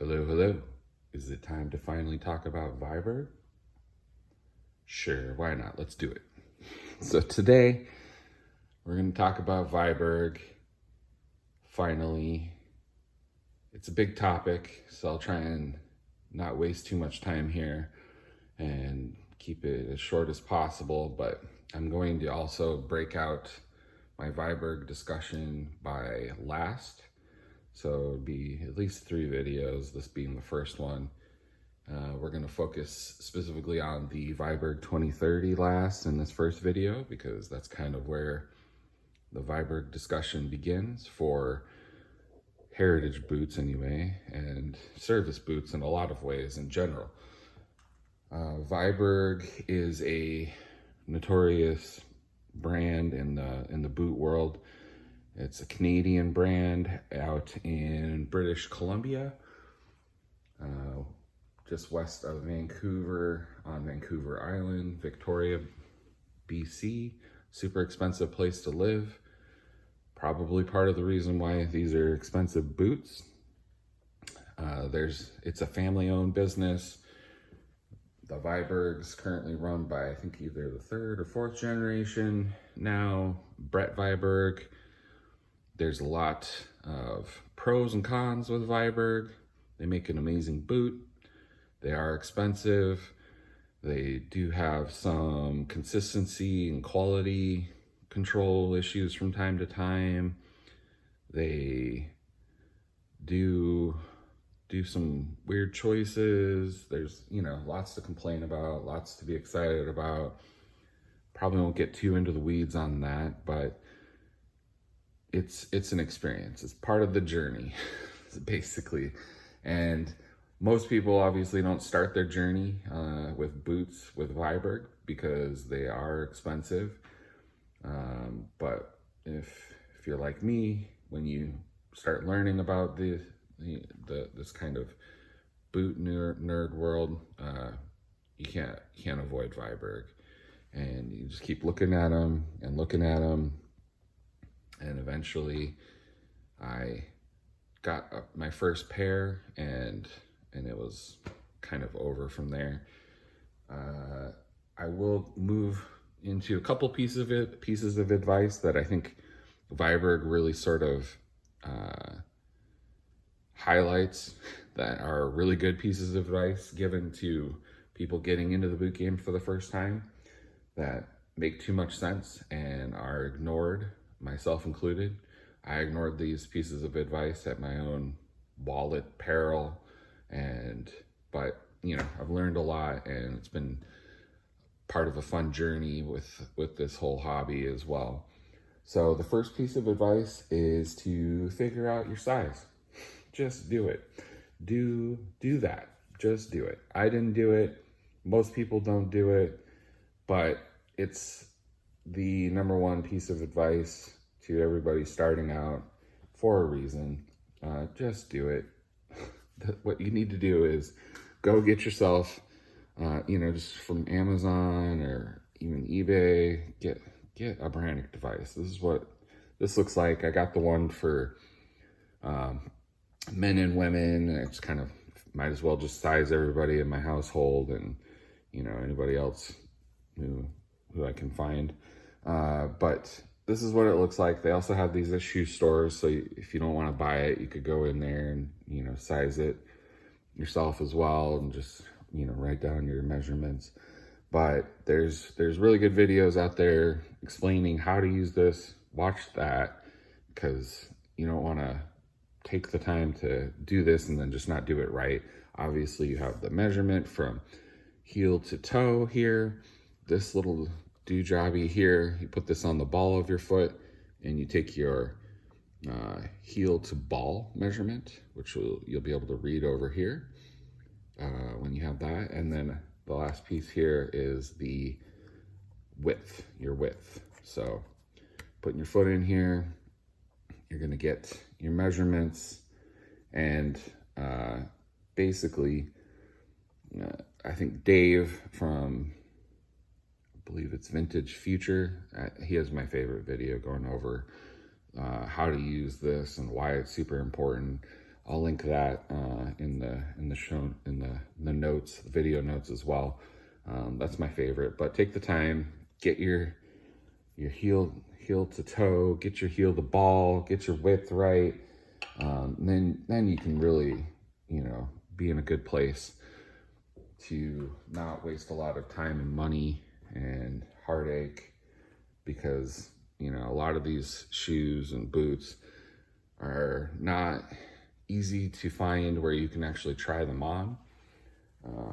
Hello, hello. Is it time to finally talk about Viberg? Sure, why not? Let's do it. So today, we're going to talk about Viberg. Finally, it's a big topic, so I'll try and not waste too much time here and keep it as short as possible, but I'm going to also break out my Viberg discussion by last. So it'll be at least 3 videos, this being the first one. We're going to focus specifically on the Viberg 2030 last in this first video, because that's kind of where the Viberg discussion begins for heritage boots anyway, and service boots in a lot of ways in general. Viberg is a notorious brand in the boot world. It's a Canadian brand out in British Columbia, just west of Vancouver on Vancouver Island, Victoria, BC. Super expensive place to live. Probably part of the reason why these are expensive boots. It's a family-owned business. The Viberg's currently run by, I think, either the 3rd or 4th generation now, Brett Viberg. There's a lot of pros and cons with Viberg. They make an amazing boot. They are expensive. They do have some consistency and quality control issues from time to time. They do some weird choices. There's, lots to complain about, lots to be excited about. Probably won't get too into the weeds on that, but it's an experience. It's part of the journey, basically. And most people obviously don't start their journey with boots with Viberg because they are expensive. But if you're like me, when you start learning about this kind of boot nerd world, you can't avoid Viberg, and you just keep looking at them and looking at them. And eventually I got my first pair, and it was kind of over from there. I will move into a couple pieces of advice that I think Viberg really sort of highlights, that are really good pieces of advice given to people getting into the boot game for the first time, that make too much sense and are ignored, myself included. I ignored these pieces of advice at my own wallet peril, but I've learned a lot, and it's been part of a fun journey with this whole hobby as well. So the first piece of advice is to figure out your size. Just do it. Do that. Just do it. I didn't do it. Most people don't do it, but it's the number one piece of advice to everybody starting out for a reason. Just do it. What you need to do is go get yourself, just from Amazon or even eBay, get a Brannock device. This is what this looks like. I got the one for men and women. It's kind of, might as well just size everybody in my household, and anybody else who I can find. But this is what it looks like. They also have these at shoe stores, so if you don't want to buy it, you could go in there and size it yourself as well, and just write down your measurements. But there's really good videos out there explaining how to use this. Watch that, because you don't want to take the time to do this and then just not do it right. Obviously, you have the measurement from heel to toe here. This little doojobby here, you put this on the ball of your foot, and you take your heel to ball measurement, which you'll be able to read over here when you have that. And then the last piece here is the width, your width. So putting your foot in here, you're gonna get your measurements, and basically, I think Dave from, I believe it's Vintage Future, he has my favorite video going over how to use this and why it's super important. I'll link that in the notes, the video notes as well. That's my favorite. But take the time, get your heel to toe, get your heel to ball, get your width right. Then you can really, be in a good place to not waste a lot of time and money and heartache, because a lot of these shoes and boots are not easy to find where you can actually try them on.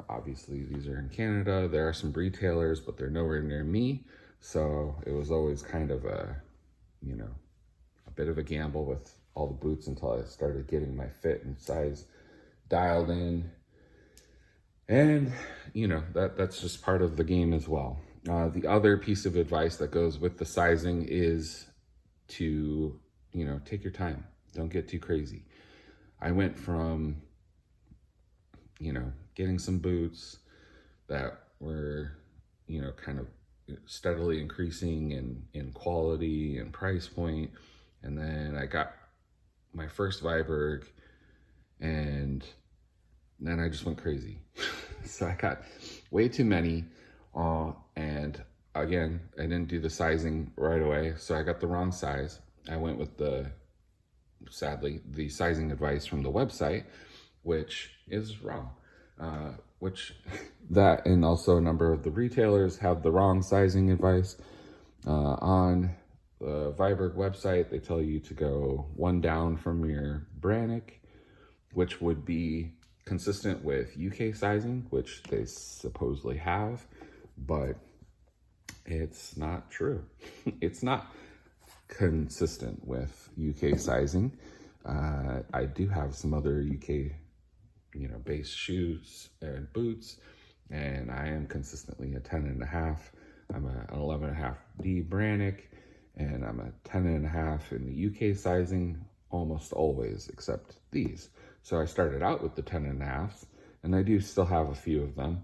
Obviously these are in Canada. There are some retailers, but they're nowhere near me. So it was always kind of a bit of a gamble with all the boots until I started getting my fit and size dialed in. And, that's just part of the game as well. The other piece of advice that goes with the sizing is to, take your time. Don't get too crazy. I went from, getting some boots that were, kind of steadily increasing in quality and price point. And then I got my first Viberg, and then I just went crazy. So I got way too many. And again, I didn't do the sizing right away. So I got the wrong size. I went with sadly, the sizing advice from the website, which is wrong. And also a number of the retailers have the wrong sizing advice. On the Viberg website, they tell you to go one down from your Brannock, which would be consistent with UK sizing, which they supposedly have, but it's not true. It's not consistent with UK sizing. I do have some other UK, based shoes and boots, and I am consistently a 10.5. I'm an 11.5 D Brannock, and I'm a 10.5 in the UK sizing almost always, except these. So I started out with the 10.5s, and I do still have a few of them,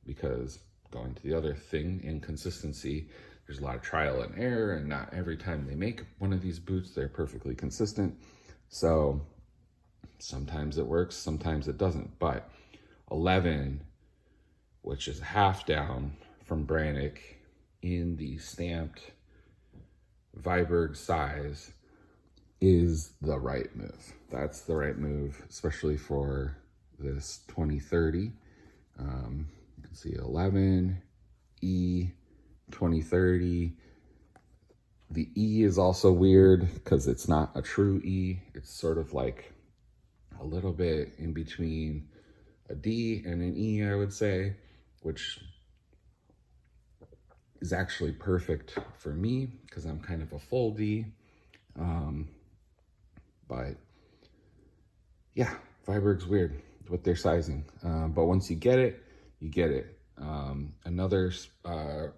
because going to the other thing, inconsistency, there's a lot of trial and error, and not every time they make one of these boots, they're perfectly consistent. So sometimes it works, sometimes it doesn't. But 11, which is half down from Brannock in the stamped Viberg size, is the right move. That's the right move, especially for this 2030. You can see 11, E, 2030. The E is also weird because it's not a true E. It's sort of like a little bit in between a D and an E, I would say, which is actually perfect for me because I'm kind of a full D. But yeah, Viberg's weird with their sizing. But once you get it, you get it. Another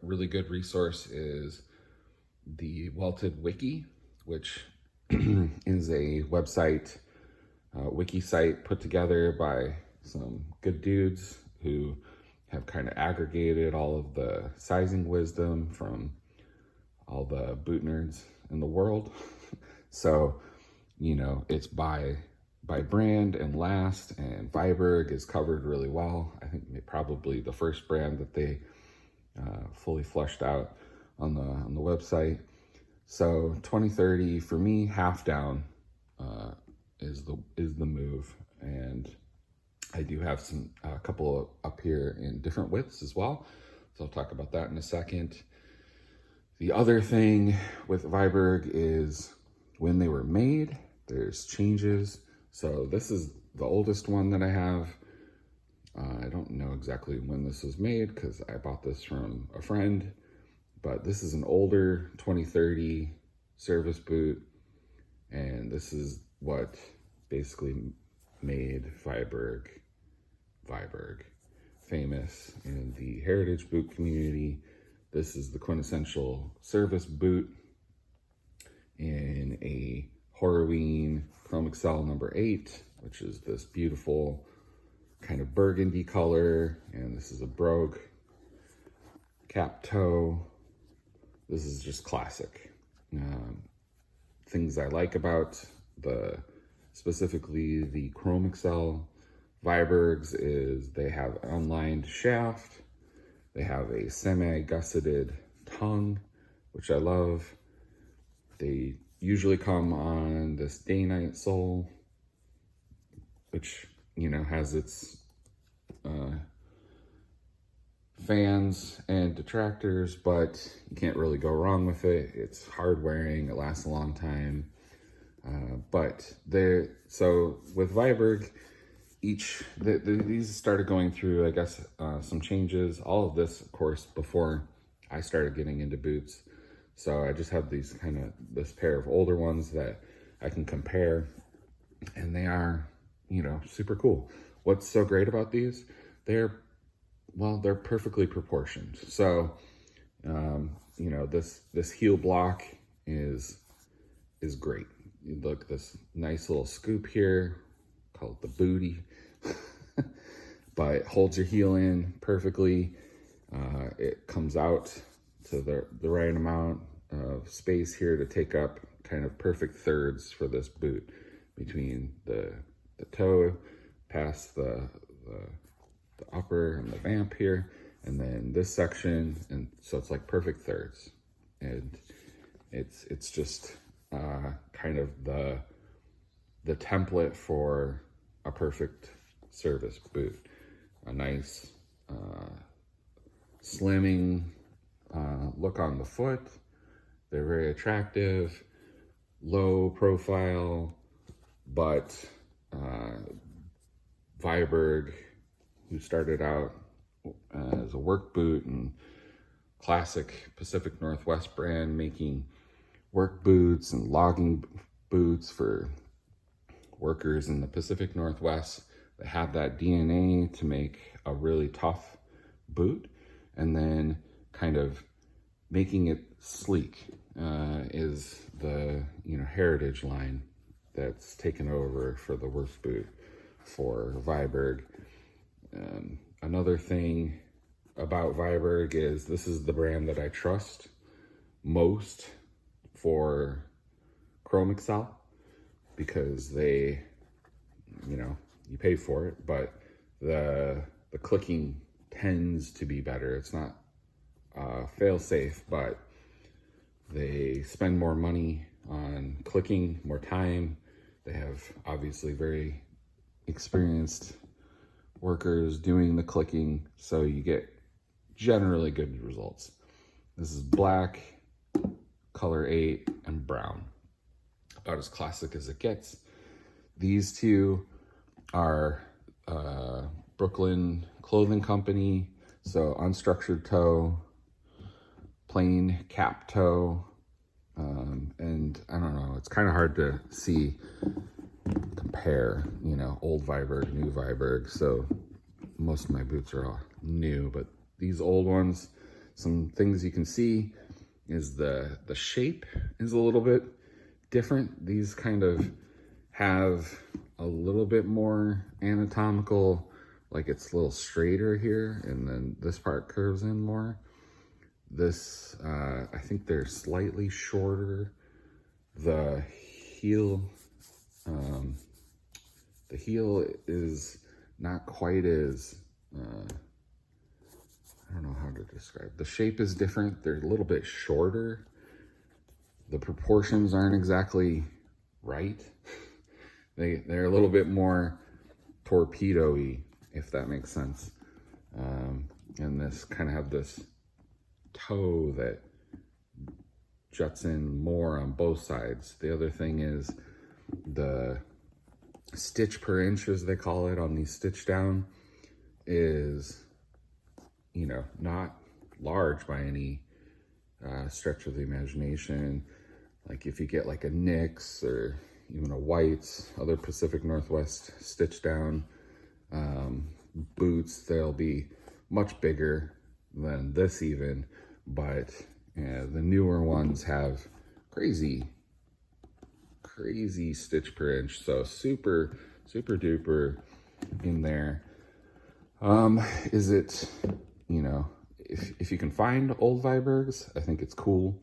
really good resource is the WeltedWiki, which is a website, wiki site put together by some good dudes who have kind of aggregated all of the sizing wisdom from all the boot nerds in the world. So, it's by brand and last, and Viberg is covered really well. I think probably the first brand that they fully fleshed out on the website. So 2030 for me, half down is the move, and I do have a couple up here in different widths as well. So I'll talk about that in a second. The other thing with Viberg is when they were made, there's changes. So this is the oldest one that I have. I don't know exactly when this was made because I bought this from a friend, but this is an older 2030 service boot, and this is what basically made Viberg famous in the heritage boot community. This is the quintessential service boot in a Horween Chrome Excel number 8, which is this beautiful kind of burgundy color, and this is a Brogue cap toe. This is just classic. Things I like about the specifically the Chrome Excel. Vibergs is they have an unlined shaft. They have a semi-gusseted tongue, which I love. They usually come on this day-night sole, which, you know, has its fans and detractors, but you can't really go wrong with it. It's hard wearing, it lasts a long time. So with Viberg, these started going through, I guess, some changes. All of this, of course, before I started getting into boots. So I just have this pair of older ones that I can compare, and they are, you know, super cool. What's so great about these? They're perfectly proportioned. So, you know, this heel block is great. You look, this nice little scoop here, call it the booty, but it holds your heel in perfectly. It comes out to the right amount of space here to take up kind of perfect thirds for this boot between the toe past the upper and the vamp here, and then this section, and so it's like perfect thirds, and it's just kind of the template for a perfect service boot. A nice slimming look on the foot. They're very attractive, low profile, but Viberg, who started out as a work boot and classic Pacific Northwest brand, making work boots and logging boots for workers in the Pacific Northwest that have that DNA to make a really tough boot, and then kind of making it sleek is the, you know, heritage line that's taken over for the work boot for Viberg. Another thing about Viberg is this is the brand that I trust most for Chrome Excel, because they, you know, you pay for it, but the clicking tends to be better. It's not fail safe, but they spend more money on clicking, more time. They have obviously very experienced workers doing the clicking, so you get generally good results. This is black, color 8, and brown. About as classic as it gets. These two are Brooklyn Clothing Company, so unstructured toe, plain cap toe, and I don't know, it's kind of hard to compare, you know, old Viberg, new Viberg. So most of my boots are all new, but these old ones, some things you can see is the shape is a little bit different. These kind of have a little bit more anatomical, like it's a little straighter here, and then this part curves in more. This, I think they're slightly shorter. The heel is not quite as, I don't know how to describe. The shape is different. They're a little bit shorter. The proportions aren't exactly right. They're a little bit more torpedo-y, if that makes sense. And this kind of have this toe that juts in more on both sides. The other thing is the stitch per inch, as they call it on these stitch down, is, you know, not large by any stretch of the imagination. Like if you get like a Nix or even a White's, other Pacific Northwest stitch down boots, they'll be much bigger than this even, but the newer ones have crazy stitch per inch, so super duper in there. Is it, you know, if you can find old Vibergs, I think it's cool.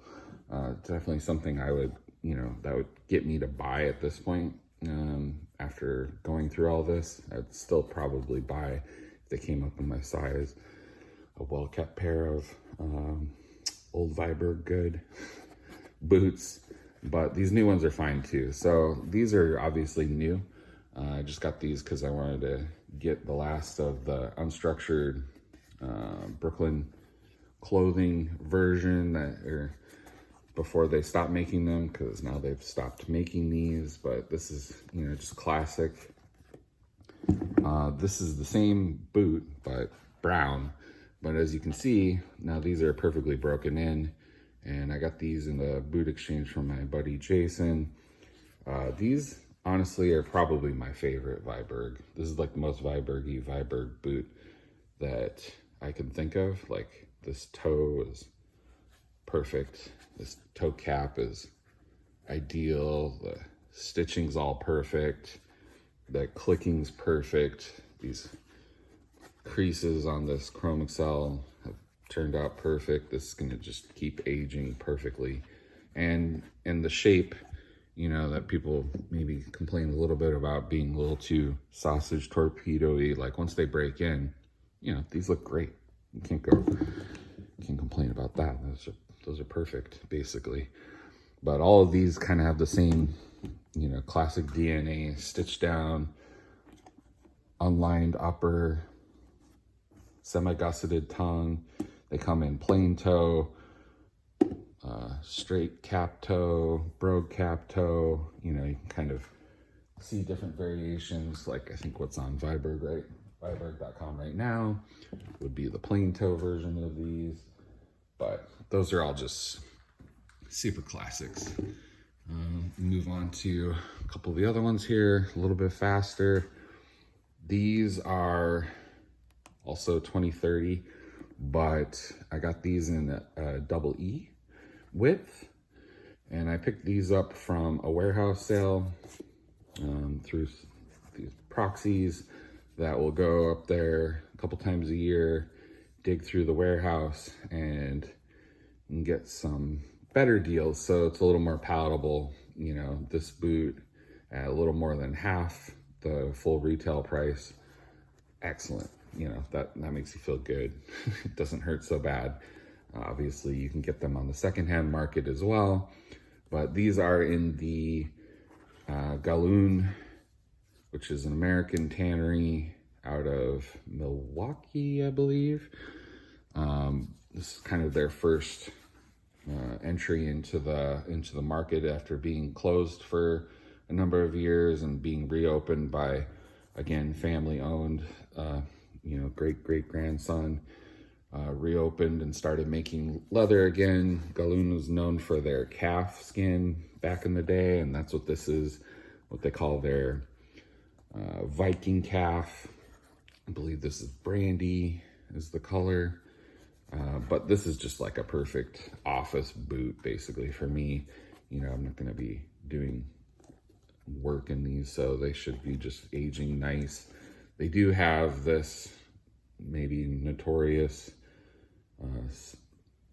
Definitely something I would, you know, that would get me to buy at this point. After going through all this, I'd still probably buy, if they came up in my size, a well-kept pair of old Viberg good boots. But these new ones are fine too. So these are obviously new. I just got these because I wanted to get the last of the unstructured Brooklyn clothing version before they stopped making them, because now they've stopped making these. But this is, just classic. This is the same boot, but brown. But as you can see, now these are perfectly broken in. And I got these in the boot exchange from my buddy Jason. These honestly are probably my favorite Viberg. This is like the most Viberg-y Viberg boot that I can think of. Like, this toe is perfect. This toe cap is ideal. The stitching's all perfect. The clicking's perfect. These creases on this Chrome Excel have turned out perfect. This is gonna just keep aging perfectly. And the shape, that people maybe complain a little bit about being a little too sausage torpedo-y, like once they break in, these look great. You can't complain about that. Those are perfect, basically. But all of these kind of have the same, classic DNA, stitched down, unlined upper, semi-gusseted tongue. They come in plain toe, straight cap toe, brogue cap toe. You can kind of see different variations. Like, I think what's on Viberg, right? Viberg.com right now would be the plain toe version of these. But those are all just super classics. Move on to a couple of the other ones here, a little bit faster. These are also 2030, but I got these in a double E width, and I picked these up from a warehouse sale through these proxies that will go up there a couple times a year, dig through the warehouse and get some better deals. So it's a little more palatable. This boot at a little more than half the full retail price. Excellent. That makes you feel good. It doesn't hurt so bad. Obviously, you can get them on the secondhand market as well. But these are in the Galloon, which is an American tannery out of Milwaukee, I believe. This is kind of their first entry into the market after being closed for a number of years and being reopened by, again, family owned. Great grandson reopened and started making leather again. Galloon was known for their calf skin back in the day, and that's what this is, what they call their Viking calf. I believe this is brandy is the color. But this is just like a perfect office boot, basically, for me. I'm not going to be doing work in these, so they should be just aging nice. They do have this maybe notorious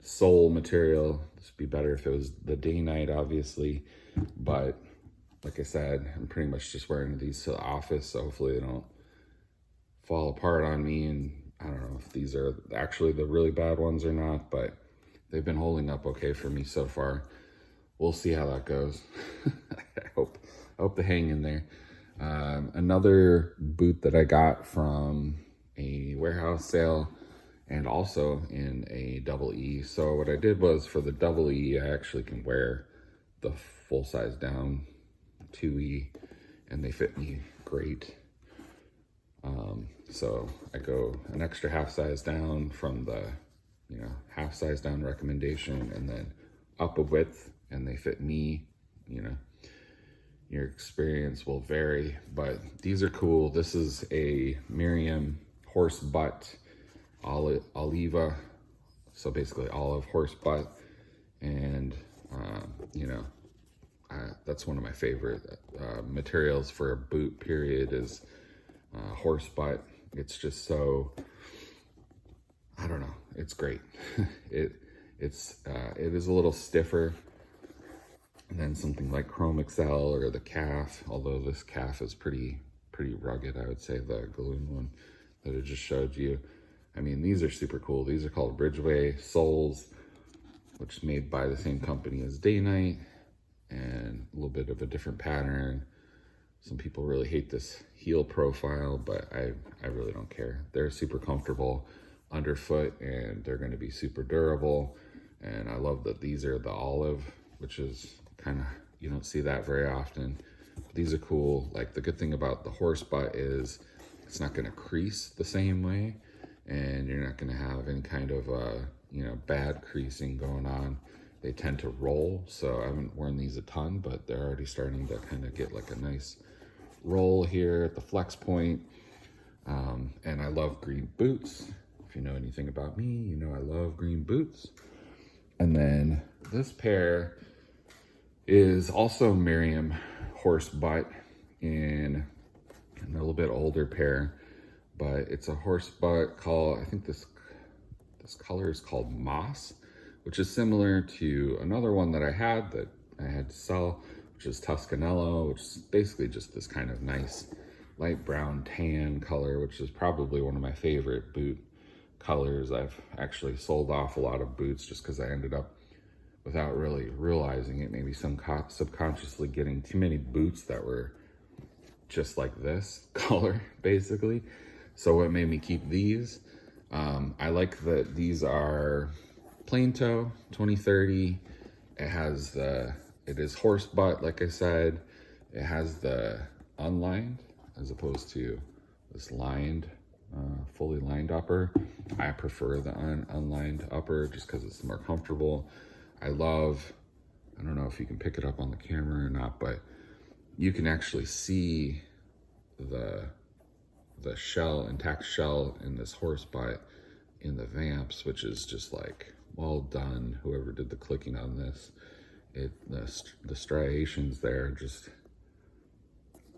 sole material. This would be better if it was the day-night, obviously. But like I said, I'm pretty much just wearing these to the office, so hopefully they don't fall apart on me. And I don't know if these are actually the really bad ones or not, but they've been holding up okay for me so far. We'll see how that goes. I hope they hang in there. Another boot that I got from a warehouse sale and also in a double E. So what I did was, for the double E, I actually can wear the full size down 2E, and they fit me great. So I go an extra half size down from the, half size down recommendation, and then up a width, and they fit me. Your experience will vary, but these are cool. This is a Miriam horse butt Oliva, so basically olive horse butt, and that's one of my favorite materials for a boot, period, is horse butt. It's just so, I don't know, it's great. It is a little stiffer And then something like Chrome Excel or the calf, although this calf is pretty rugged, I would say, the Galoon one that I just showed you. I mean, these are super cool. These are called Bridgeway Souls, which is made by the same company as Day Night, and a little bit of a different pattern. Some people really hate this heel profile, but I really don't care. They're super comfortable underfoot, and they're gonna be super durable. And I love that these are the olive, which is kind of, you don't see that very often. But these are cool. Like, the good thing about the horse butt is it's not gonna crease the same way, and you're not gonna have any kind of you know, bad creasing going on. They tend to roll, so I haven't worn these a ton, but they're already starting to kind of get like a nice roll here at the flex point. And I love green boots. If you know anything about me, you know I love green boots. And then this pair is also Merriam horse butt in a little bit older pair, but it's a horse butt called, I think this color is called Moss, which is similar to another one that I had to sell, which is Tuscanello, which is basically just this kind of nice light brown tan color, which is probably one of my favorite boot colors. I've actually sold off a lot of boots just because I ended up, without really realizing it, maybe subconsciously getting too many boots that were just like this color, basically. So what made me keep these? I like that these are plain toe, 2030. It is horse butt, like I said. It has the unlined as opposed to this lined, fully lined upper. I prefer the unlined upper just because it's more comfortable. I don't know if you can pick it up on the camera or not, but you can actually see the intact shell in this horse butt in the vamps, which is just like, well done, whoever did the clicking on this. The striations there, just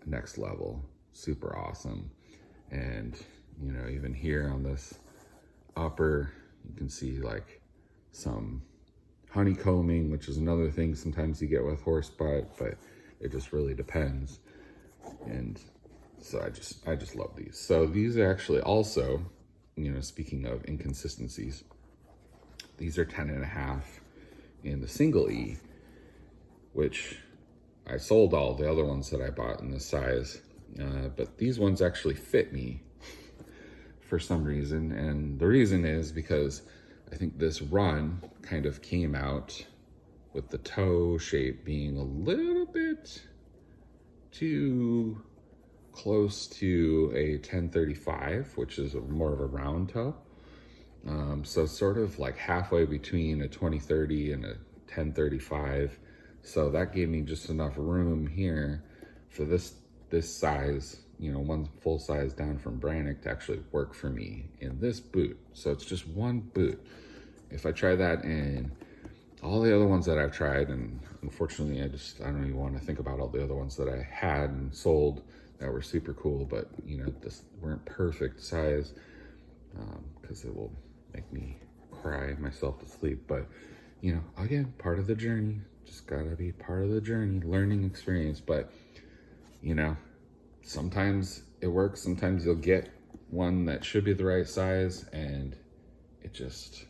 next level, super awesome. And you know, even here on this upper, you can see like some honeycombing, which is another thing sometimes you get with horse butt, but it just really depends. And so I just love these. So these are actually also, you know, speaking of inconsistencies, these are 10.5 in the single E, which I sold all the other ones that I bought in this size, but these ones actually fit me for some reason. And the reason is because I think this run kind of came out with the toe shape being a little bit too close to a 1035, which is more of a round toe. So sort of like halfway between a 2030 and a 1035. So that gave me just enough room here for this size, you know, one full size down from Brannock to actually work for me in this boot. So it's just one boot. If I try that in all the other ones that I've tried, and unfortunately I don't even want to think about all the other ones that I had and sold that were super cool, but you know, just weren't perfect size, because it will make me cry myself to sleep. But you know, again, part of the journey, just gotta be part of the journey, learning experience. But you know, sometimes it works, sometimes you'll get one that should be the right size and it just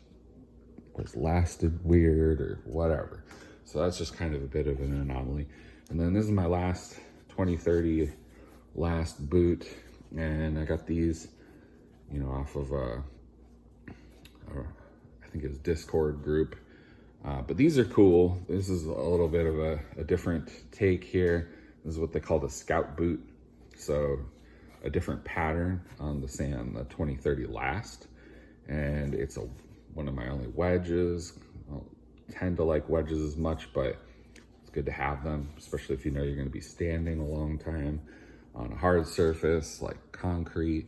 was lasted weird or whatever. So that's just kind of a bit of an anomaly. And then this is my last 2030 last boot, and I got these, you know, off of I think it was Discord group, but these are cool. This is a little bit of a different take here. This is what they call the scout boot, so a different pattern on the 2030 last, and it's one of my only wedges. I don't tend to like wedges as much, but it's good to have them, especially if you know you're going to be standing a long time on a hard surface like concrete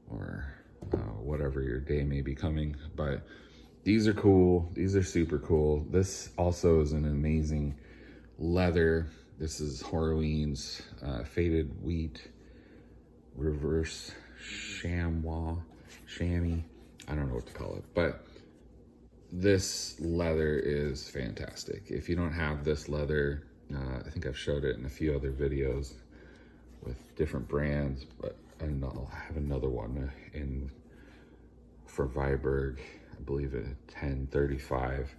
or whatever your day may be coming. But these are cool. These are super cool. This also is an amazing leather. This is Horween's faded wheat reverse chamois, chamois. I don't know what to call it, but this leather is fantastic. If you don't have this leather, I think I've showed it in a few other videos with different brands, but I'll have another one for Viberg, I believe it 1035.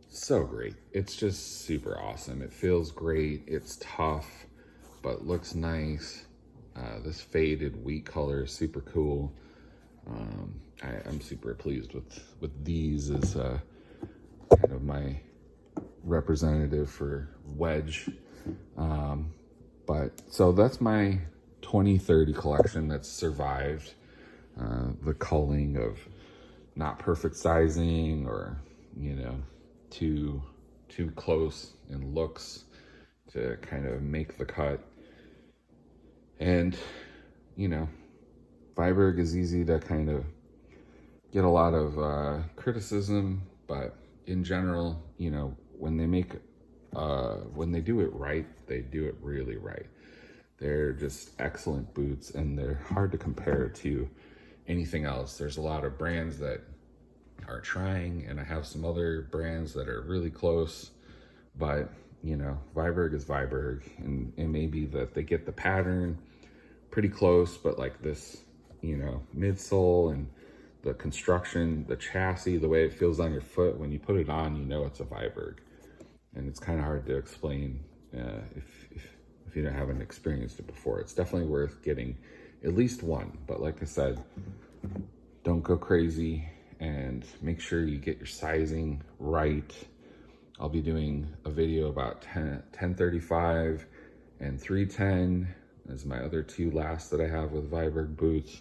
So great. It's just super awesome. It feels great. It's tough, but looks nice. This faded wheat color is super cool. I'm super pleased with these as kind of my representative for wedge. But so that's my 2030 collection that's survived the culling of not perfect sizing, or too close in looks to kind of make the cut. And Viberg is easy to kind of get a lot of criticism, but in general, when they do it right, they do it really right. They're just excellent boots, and they're hard to compare to anything else. There's a lot of brands that are trying, and I have some other brands that are really close, but Viberg is Viberg, and it may be that they get the pattern pretty close, but like this, midsole and the construction, the chassis, the way it feels on your foot, when you put it on, it's a Viberg. And it's kind of hard to explain if you haven't experienced it before. It's definitely worth getting at least one, but like I said, don't go crazy, and make sure you get your sizing right. I'll be doing a video about 1035 and 310 as my other two last that I have with Viberg boots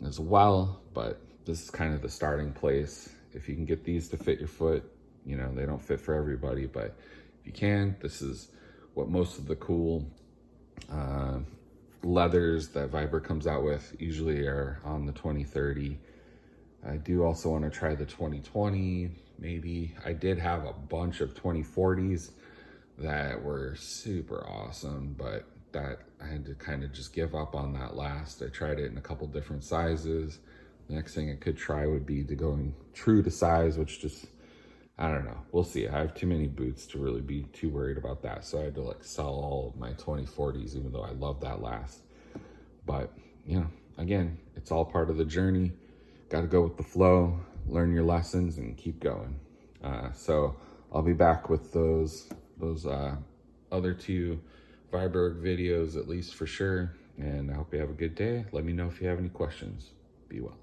as well, but this is kind of the starting place. If you can get these to fit your foot, they don't fit for everybody, but if you can, this is what most of the cool leathers that Viberg comes out with usually are on the 2030. I do also want to try the 2020, maybe. I did have a bunch of 2040s that were super awesome, but that I had to kind of just give up on that last. I tried it in a couple different sizes. The next thing I could try would be to going true to size, which just, I don't know. We'll see. I have too many boots to really be too worried about that. So I had to sell all of my 2040s, even though I love that last. But, again, it's all part of the journey. Got to go with the flow, learn your lessons, and keep going. So I'll be back with those other two Viberg videos, at least for sure. And I hope you have a good day. Let me know if you have any questions. Be well.